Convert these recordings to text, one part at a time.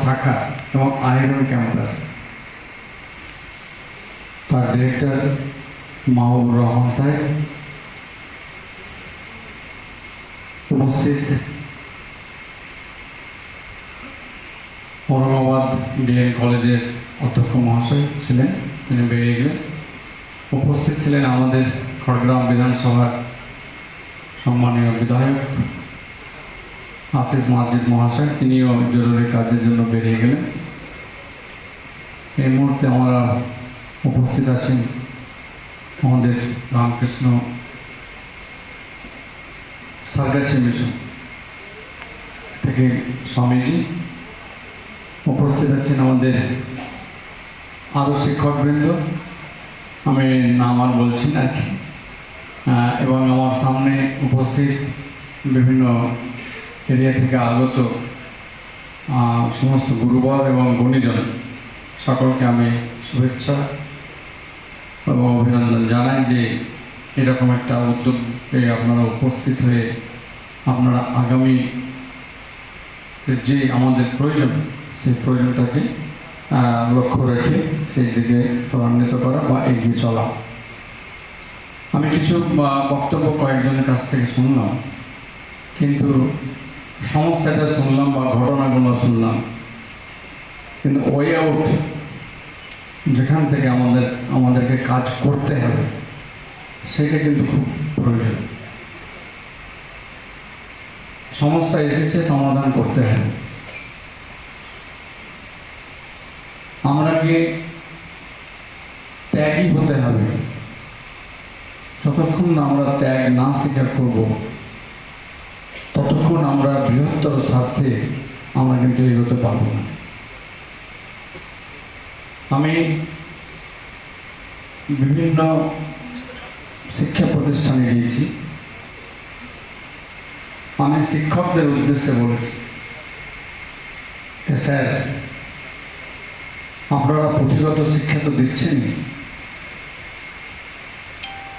শাখা এবং iron campus, তার ডিরেক্টর মাহবুবুর রহমান সাহেব, উপস্থিত ঔরঙ্গাবাদ ডিএন কলেজের অধ্যক্ষ মহাশয় ছিলেন, তিনি বেরিয়ে গেলেন। উপস্থিত ছিলেন আমাদের খড়গ্রাম বিধানসভার সম্মানীয় বিধায়ক আসিস মাজিদ মহাশয়, তিনিও জরুরি কাজের জন্য বেরিয়ে গেলেন। এই মুহূর্তে আমরা উপস্থিত আছেন আমাদের রামকৃষ্ণ সারগাছি মিশন থেকে স্বামীজি, উপস্থিত আছেন আমাদের আরও শিক্ষকবৃন্দ, আমি নাম আর বলছি না আর কি, এবং আমার সামনে উপস্থিত বিভিন্ন এরিয়া থেকে আগত সমস্ত গুরুবর এবং গুণীজন সকলকে আমি শুভেচ্ছা এবং অভিনন্দন জানাই যে এরকম একটা উদ্যোগে আপনারা উপস্থিত হয়ে আপনারা আগামী যে আমাদের প্রয়োজন সেই প্রয়োজনটাকে লক্ষ্য রেখে সেই দিকে ত্বরান্বিত করা বা এগিয়ে চলা। আমি কিছু বক্তব্য কয়েকজনের কাছ থেকে শুনলাম, কিন্তু সমস্যাটা শুনলাম বা ঘটনাগুলো শুনলাম, কিন্তু ওয়ে আউট যেখান থেকে আমাদেরকে কাজ করতে হবে সেটা কিন্তু খুব প্রয়োজন। সমস্যা এসেছে, সমাধান করতে হবে। আমাকে ত্যাগী হতে হবে। যতক্ষণ না আমরা ত্যাগ না স্বীকার করব ততক্ষণ আমরা বৃহত্তর স্বার্থে আমরা কিন্তু এগোতে পারব না। আমি বিভিন্ন শিক্ষা প্রতিষ্ঠানে গিয়েছি, আমি শিক্ষকদের উদ্দেশ্যে বলেছি, স্যার আপনারা পুঁথিগত শিক্ষা তো দিচ্ছেনই,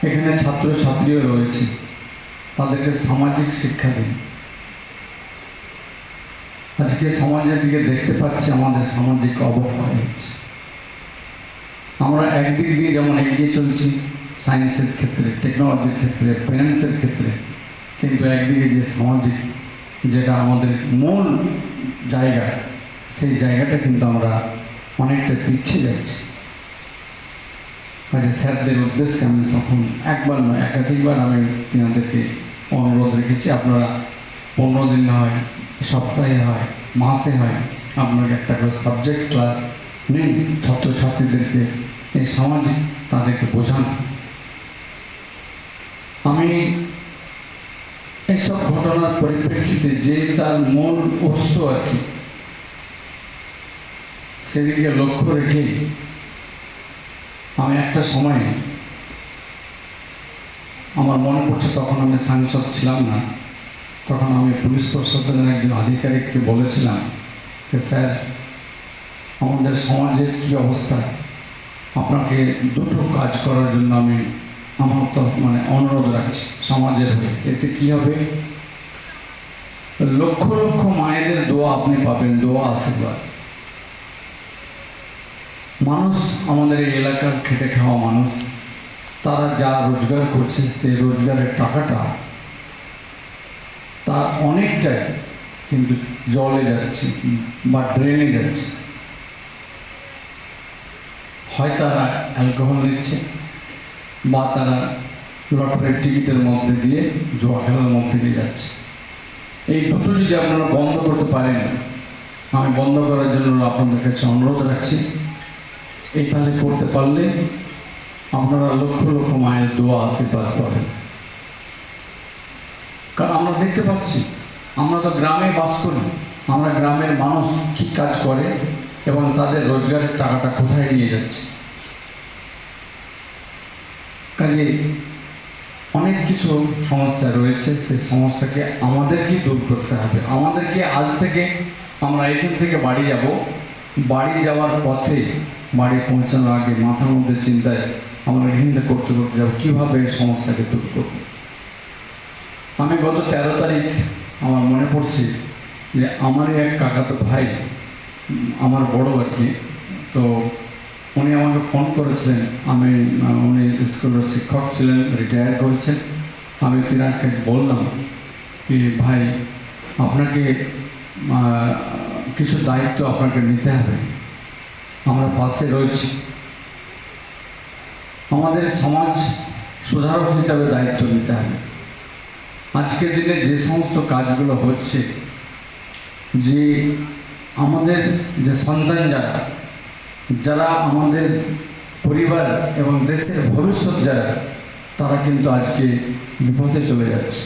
এখানে ছাত্রছাত্রীও রয়েছে, তাদেরকে সামাজিক শিক্ষা দিন। আজকে সমাজের দিকে দেখতে পাচ্ছি আমাদের সামাজিক অবক্ষয় হচ্ছে। আমরা একদিক দিয়ে যেমন এগিয়ে চলছি সায়েন্সের ক্ষেত্রে, টেকনোলজির ক্ষেত্রে, ফিন্যান্সের ক্ষেত্রে, কিন্তু একদিকে যে সামাজিক যেটা আমাদের মূল জায়গা, সেই জায়গাটা কিন্তু আমরা অনেকটা পিছিয়ে যাচ্ছি। কাজে স্যারদের উদ্দেশ্যে আমি তখন একবার নয় একাধিকবার আমি তিনাদেরকে অনুরোধ রেখেছি, আপনারা 15 দিন হয়, সপ্তাহে হয়, মাসে হয়, আপনাকে একটা করে সাবজেক্ট ক্লাস নিন, ছাত্রছাত্রীদেরকে এই সামাজিক তাদেরকে বোঝান। আমি এইসব ঘটনার পরিপ্রেক্ষিতে যে তার মূল উৎস আর কি, সেদিকে লক্ষ্য রেখে আমি একটা সময় আমার মনে পড়ছে, তখন আমি সাংসদ ছিলাম না, তখন আমি পুলিশ প্রশাসনের একজন আধিকারিককে বলেছিলাম যে স্যার আমাদের সমাজের কী অবস্থা, আপনাকে দুটো কাজ করার জন্য আমি আমার তো অনুরোধ রাখছি সমাজের হয়ে। এতে কী হবে, লক্ষ লক্ষ মায়েদের দোয়া আপনি পাবেন, দোয়া আশীর্বাদ। মানুষ আমাদের এই এলাকার খেটে খাওয়া মানুষ, তারা যা রোজগার করছে সেই রোজগারের টাকাটা তার অনেকটাই কিন্তু জলে যাচ্ছে বা ড্রেনে যাচ্ছে। হয় তারা অ্যালকোহল নিচ্ছে বা তারা লটারির টিকিটের মধ্যে দিয়ে জুয়া খেলার মধ্যে দিয়ে যাচ্ছে। এই দুটো যদি আপনারা বন্ধ করতে পারেন, আমি বন্ধ করার জন্য আপনাদের কাছে অনুরোধ রাখছি। এই তাহলে করতে পারলে আপনারা লক্ষ লক্ষ মায়ের দোয়া আশীর্বাদ পাবেন। কারণ আমরা দেখতে পাচ্ছি, আমরা তো গ্রামে বাস করি, আমরা গ্রামের মানুষ কী কাজ করে এবং তাদের রোজগারের টাকাটা কোথায় নিয়ে যাচ্ছে। কাজে অনেক কিছু সমস্যা রয়েছে, সেই সমস্যাকে আমাদেরকেই দূর করতে হবে। আমাদেরকে আজ থেকে আমরা এখান থেকে বাড়ি যাব, বাড়ি যাওয়ার পথে বাড়ি পৌঁছানোর আগে মাথার মধ্যে চিন্তায় আমরা হিন্দে করতে করতে যাবো কীভাবে এই সমস্যাকে দূর করব। আমি গত 13 তারিখ আমার মনে পড়ছে যে আমারই এক কাকাতো ভাই আমার বড় আর কি। তো উনি আমাকে ফোন করেছিলেন, আমি উনি স্কুলের শিক্ষক ছিলেন, রিটায়ার করেছেন। আমি তিনাকে বললাম কি ভাই আপনাকে কিছু দায়িত্ব আপনাকে নিতে হবে, আমরা পাশে রয়েছি, আমাদের সমাজ সুধারক হিসাবে দায়িত্ব নিতে হবে। আজকের দিনে যে সমস্ত কাজগুলো হচ্ছে, যে আমাদের যে সন্তান যারা যারা আমাদের পরিবার এবং দেশের ভবিষ্যৎ যারা, তারা কিন্তু আজকে বিপদে চলে যাচ্ছে।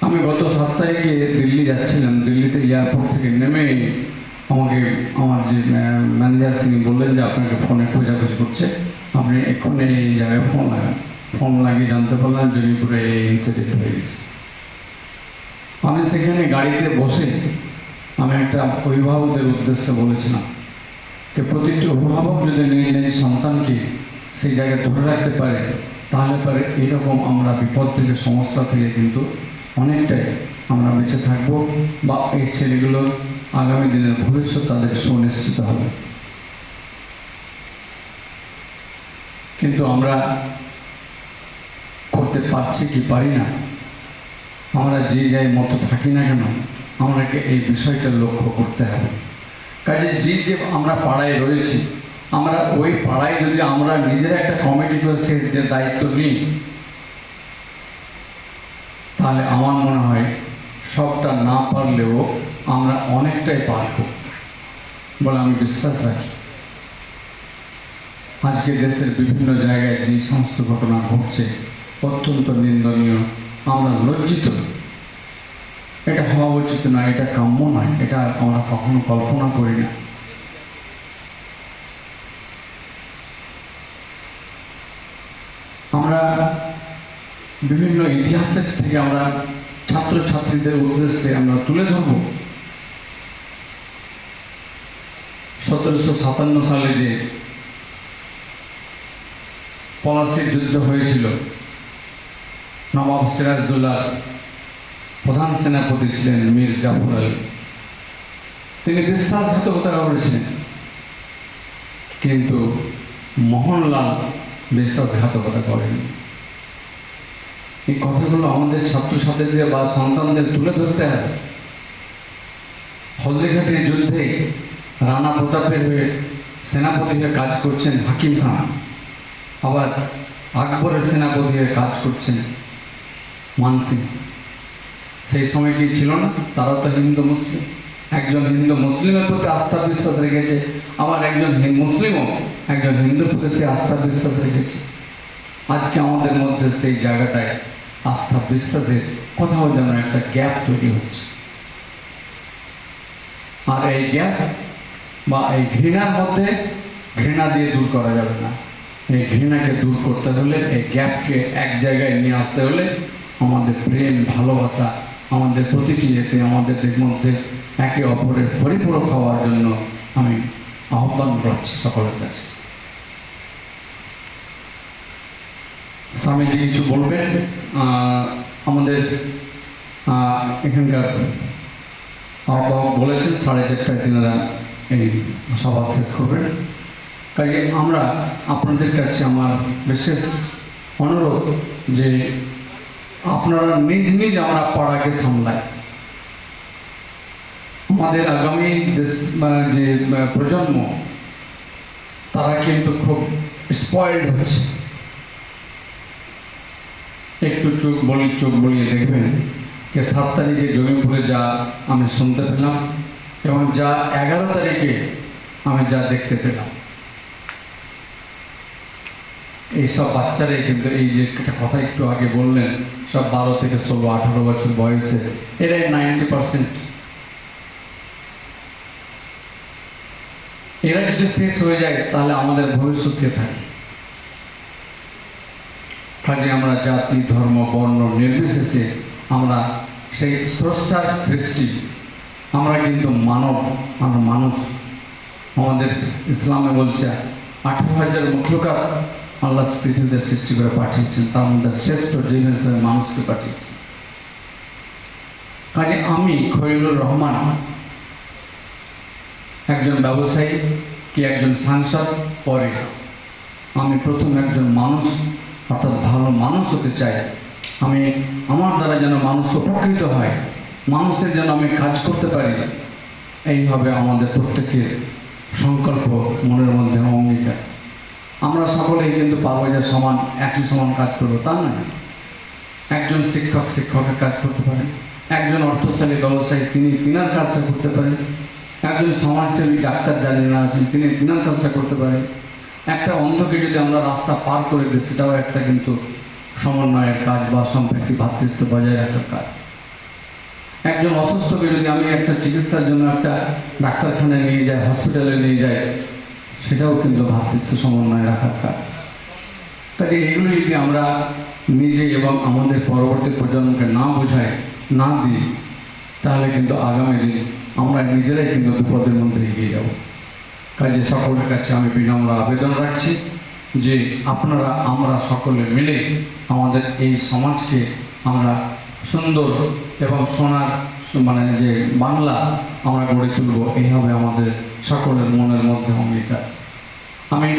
আমি গত 7 তারিখে দিল্লি যাচ্ছিলাম, দিল্লিতে এয়ারপোর্ট থেকে নেমে আমাকে আমার যে ম্যানেজার তিনি বললেন যে আপনাকে ফোনে খোঁজাখুঁজি করছে, আপনি এক্ষুনি এই জায়গায় ফোন লাগান। ফোন লাগিয়ে জানতে পারলাম জঙ্গিপুরে এই ইনসিডেন্ট হয়ে গেছে। আমি সেখানে গাড়িতে বসে আমি একটা অভিভাবকদের উদ্দেশ্যে বলেছিলাম যে প্রতিটি অভিভাবক যদি নিজ নিজ সন্তানকে সেই জায়গায় ধরে রাখতে পারে, তাহলে পরে এইরকম আমরা বিপদ থেকে, সমস্যা থেকে কিন্তু অনেকটাই আমরা বেঁচে থাকবো, বা এই ছেলেগুলোর আগামী দিনের ভবিষ্যৎ তাদের সুনিশ্চিত হবে। কিন্তু আমরা করতে পারছি কি পারি না, আমরা যে যাই মতো থাকি না কেন, আমাদেরকে এই বিষয়টা লক্ষ্য করতে হবে। কাজে যে আমরা পাড়ায় রয়েছি, আমরা ওই পাড়ায় যদি আমরা নিজেরা একটা কমিটি করে সে যে দায়িত্ব নিই, তাহলে আমার মনে হয় সবটা না পারলেও আমরা অনেকটাই পারব বলে আমি বিশ্বাস রাখি। আজকে দেশের বিভিন্ন জায়গায় যে সমস্ত ঘটনা ঘটছে অত্যন্ত নিন্দনীয়, আমরা লজ্জিত। এটা হওয়া উচিত নয়, এটা কাম্য নয়, এটা আমরা কখনো কল্পনা করি না। আমরা বিভিন্ন ইতিহাসের থেকে আমরা ছাত্রছাত্রীদের উদ্দেশ্যে আমরা তুলে ধরব 1757 সালে যে পলাশীর যুদ্ধ হয়েছিল, নবাব সিরাজদৌল্লার প্রধান সেনাপতি ছিলেন মীর জাফর আলী। তিনি বিশ্বাসঘাতকতা করেছিলেন, কিন্তু মোহনলাল বিশ্বাসঘাতকতা করেনি। এই কথাগুলো আমাদের ছাত্রছাত্রীদের বা সন্তানদের তুলে ধরতে হবে। হলদিঘাটের যুদ্ধে রানা প্রতাপের হয়ে সেনাপতি হয়ে কাজ করছেন হাকিম খান, আবার আকবরের সেনাপতি হয়ে কাজ করছেন মানসিং। সেই সময় কি ছিল না? তারা তো হিন্দু মুসলিম, একজন হিন্দু মুসলিমের প্রতি আস্থা বিশ্বাস রেখেছে, আবার একজন মুসলিমও একজন হিন্দুর প্রতি সে আস্থা বিশ্বাস রেখেছে। আজকে আমাদের মধ্যে সেই জায়গাটায় আস্থা বিশ্বাসের কোথাও যেন একটা গ্যাপ তৈরি হচ্ছে। আর এই গ্যাপ বা এই ঘৃণার মধ্যে ঘৃণা দিয়ে দূর করা যাবে না। এই ঘৃণাকে দূর করতে হলে, এই গ্যাপকে এক জায়গায় নিয়ে আসতে হলে আমাদের প্রেম, ভালোবাসা, আমাদের প্রতিটি এতে আমাদের মধ্যে একে অপরের পরিপূরক হওয়ার জন্য আমি আহ্বান করছি সকলের কাছে। স্বামীজি কিছু বলবেন, আমাদের এখানকার আহ্বায়ক বলেছেন 4:30টায় তিনারা এই সভা শেষ করবেন। কাজে আমরা আপনাদের কাছে আমার বিশেষ অনুরোধ যে আপনারা নিজ নিজ আমরা পাড়াকে সামলাই। আমাদের আগামী যে প্রজন্ম, তারা কিন্তু খুব স্পয়েলড হচ্ছে। একটু চোখ বলিয়ে দেখবেন যে 7 তারিখে জঙ্গিপুরে যা আমি শুনতে পেলাম এবং যা 11 তারিখে আমি যা দেখতে পেলাম, এইসব বাচ্চারাই কিন্তু এই যে একটা কথা একটু আগে বললেন, সব 12 থেকে 16, 18 বছর বয়সে, এরাই 90%। এরা যদি শেষ হয়ে যায় তাহলে আমাদের ভবিষ্যৎ কে থাকে? কাজে আমরা জাতি, ধর্ম, বর্ণ নির্বিশেষে আমরা সেই স্রষ্টার সৃষ্টি, আমরা কিন্তু মানব, আমরা মানুষ। আমাদের ইসলামে বলছে 18,000 মখলুকাত আল্লাহ পৃথিবীতে সৃষ্টি করে পাঠিয়েছেন, তার মধ্যে শ্রেষ্ঠ জীব হিসেবে মানুষকে পাঠিয়েছেন। কাজে আমি খলিলুর রহমান একজন ব্যবসায়ী কি একজন সাংসদ পরে, আমি প্রথম একজন মানুষ অর্থাৎ ভালো মানুষ হতে চাই। আমি আমার দ্বারা যেন মানুষ উপকৃত হয়, মানুষের যেন আমি কাজ করতে পারি, এইভাবে আমাদের প্রত্যেকের সংকল্প, মনের মধ্যে অঙ্গীকার। আমরা সকলেই কিন্তু পারবো যে সমান একই সমান কাজ করবো তা নয়। একজন শিক্ষক শিক্ষকের কাজ করতে পারেন, একজন অর্থশালী ব্যবসায়ী তিনি তিনার কাজটা করতে পারেন, একজন সমাজসেবী ডাক্তার জানি না আছেন তিনি তিনার কাজটা করতে পারেন। একটা অন্ধকে যদি আমরা রাস্তা পার করে দিই সেটাও একটা কিন্তু সমন্বয়ের কাজ বা সম্প্রীতি ভ্রাতৃত্ব বজায় রাখার কাজ। একজন অসুস্থকে যদি আমি একটা চিকিৎসার জন্য একটা ডাক্তারখানায় নিয়ে যাই, হসপিটালে নিয়ে যাই, সেটাও কিন্তু ভ্রাতৃত্ব সমন্বয় রাখার কাজ। কাজে এগুলো যদি আমরা নিজে এবং আমাদের পরবর্তী প্রজন্মকে না বোঝাই, না দিই, তাহলে কিন্তু আগামী দিন আমরা নিজেরাই কিন্তু বিপদের মধ্যে এগিয়ে যাব। কাজে সকলের কাছে আমি বিনম্র আবেদন রাখছি যে আপনারা আমরা সকলে মিলে আমাদের এই সমাজকে আমরা সুন্দর এবং সোনার মানে যে বাংলা আমরা গড়ে তুলব, এই হবে আমাদের সকলের মনের মধ্যে অঙ্গীকার। আমি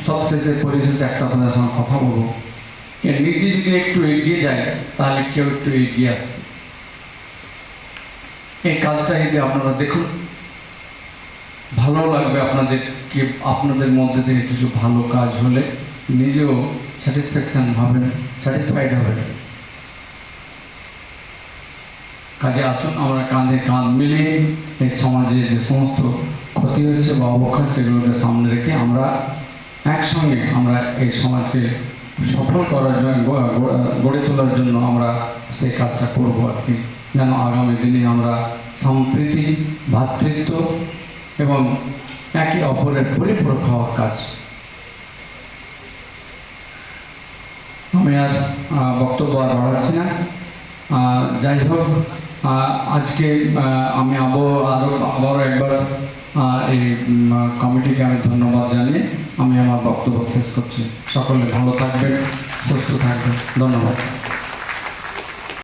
সবশেষে পরিশেষে একটা আপনাদের সঙ্গে কথা বলবো, নিজে যদি একটু এগিয়ে যায় তাহলে কেউ একটু এগিয়ে আসবে। এই কাজটা যদি আপনারা দেখুন, ভালো লাগবে আপনাদের, কি আপনাদের মধ্যে থেকে কিছু ভালো কাজ হলে নিজেও স্যাটিসফ্যাকশন হবেন, স্যাটিসফাইড হবেন। কাজে আসুন আমরা কাঁধে কাঁধ মিলিয়ে এই সমাজে যে সমস্ত ক্ষতি হচ্ছে বা অবক্ষয় সেগুলোকে সামনে রেখে আমরা একসঙ্গে আমরা এই সমাজকে সফল করার জন্য, গড়ে তোলার জন্য আমরা সেই কাজটা করবো আর কি, যেন আগামী দিনে আমরা সম্প্রীতি, ভ্রাতৃত্ব এবং একে অপরের পরিপূরক হওয়ার কাজ। আমি আর বক্তব্য আর বাড়াচ্ছি না। যাই হোক, আজকে আমি আবারও একবার এই কমিটিকে আমি ধন্যবাদ জানিয়ে আমি আমার বক্তব্য শেষ করছি। সকলে ভালো থাকবেন, সুস্থ থাকবেন। ধন্যবাদ।